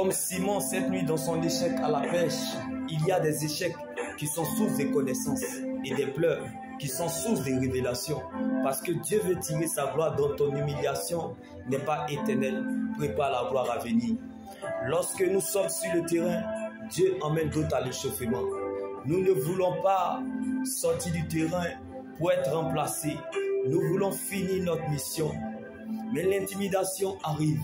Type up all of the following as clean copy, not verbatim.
Comme Simon cette nuit dans son échec à la pêche, il y a des échecs qui sont source de connaissances et des pleurs qui sont source de révélations. Parce que Dieu veut tirer sa gloire dont ton humiliation n'est pas éternelle. Prépare la gloire à venir. Lorsque nous sommes sur le terrain, Dieu emmène d'autres à l'échauffement. Nous ne voulons pas sortir du terrain pour être remplacés. Nous voulons finir notre mission. Mais l'intimidation arrive.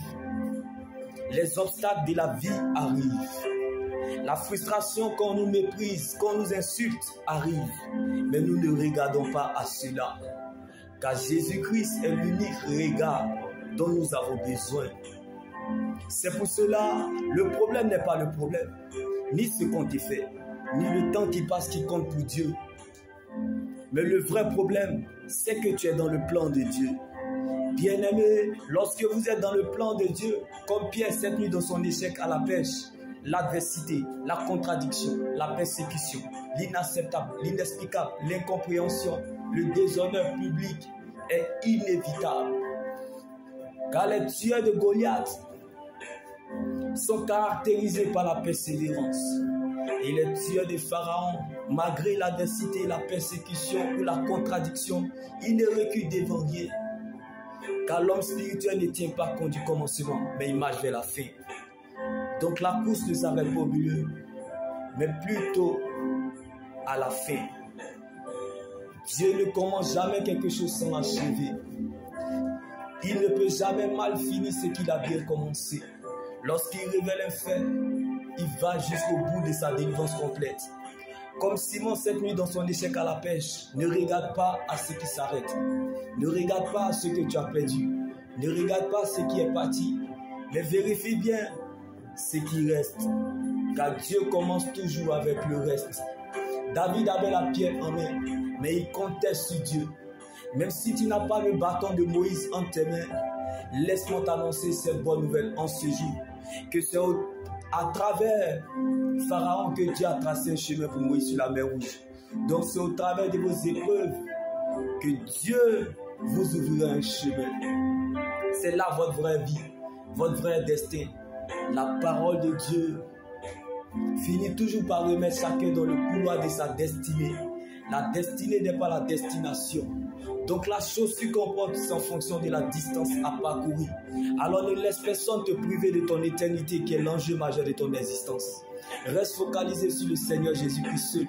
Les obstacles de la vie arrivent. La frustration qu'on nous méprise, qu'on nous insulte arrive. Mais nous ne regardons pas à cela. Car Jésus-Christ est l'unique regard dont nous avons besoin. C'est pour cela, le problème n'est pas le problème, ni ce qu'on te fait, ni le temps qui passe qui compte pour Dieu. Mais le vrai problème, c'est que tu es dans le plan de Dieu. Bien-aimé, lorsque vous êtes dans le plan de Dieu, comme Pierre cette nuit dans son échec à la pêche, l'adversité, la contradiction, la persécution, l'inacceptable, l'inexplicable, l'incompréhension, le déshonneur public est inévitable. Car les tueurs de Goliath sont caractérisés par la persévérance. Et les tueurs de Pharaon, malgré l'adversité, la persécution ou la contradiction, ils ne reculent devant rien. Car l'homme spirituel ne tient pas compte du commencement, mais il marche vers la fin. Donc la course ne s'arrête pas au milieu, mais plutôt à la fin. Dieu ne commence jamais quelque chose sans l'achever. Il ne peut jamais mal finir ce qu'il a bien commencé. Lorsqu'il révèle un fait, il va jusqu'au bout de sa délivrance complète. Comme Simon cette nuit dans son échec à la pêche, ne regarde pas à ce qui s'arrête. Ne regarde pas à ce que tu as perdu. Ne regarde pas ce qui est parti. Mais vérifie bien ce qui reste. Car Dieu commence toujours avec le reste. David avait la pierre en main, mais il comptait sur Dieu. Même si tu n'as pas le bâton de Moïse en tes mains, laisse-moi t'annoncer cette bonne nouvelle en ce jour. Que c'est à travers Pharaon que Dieu a tracé un chemin pour Moïse sur la mer Rouge. Donc c'est au travers de vos épreuves que Dieu vous ouvrira un chemin. C'est là votre vraie vie, votre vrai destin. La parole de Dieu finit toujours par remettre chacun dans le couloir de sa destinée. La destinée n'est pas la destination. Donc la chose se comporte en fonction de la distance à parcourir. Alors ne laisse personne te priver de ton éternité qui est l'enjeu majeur de ton existence. Reste focalisé sur le Seigneur Jésus-Christ seul,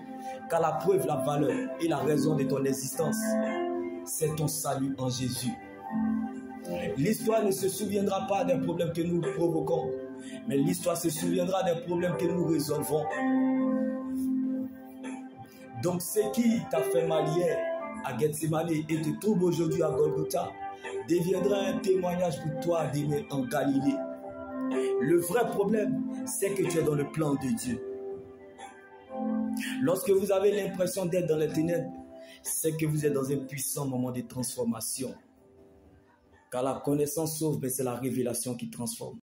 car la preuve, la valeur et la raison de ton existence, c'est ton salut en Jésus. L'histoire ne se souviendra pas des problèmes que nous provoquons, mais l'histoire se souviendra des problèmes que nous résolvons. Donc ce qui t'a fait mal hier à Gethsemane et te trouble aujourd'hui à Golgotha deviendra un témoignage pour toi demain en Galilée. Le vrai problème, c'est que tu es dans le plan de Dieu. Lorsque vous avez l'impression d'être dans les ténèbres, c'est que vous êtes dans un puissant moment de transformation. Car la connaissance sauve, mais c'est la révélation qui transforme.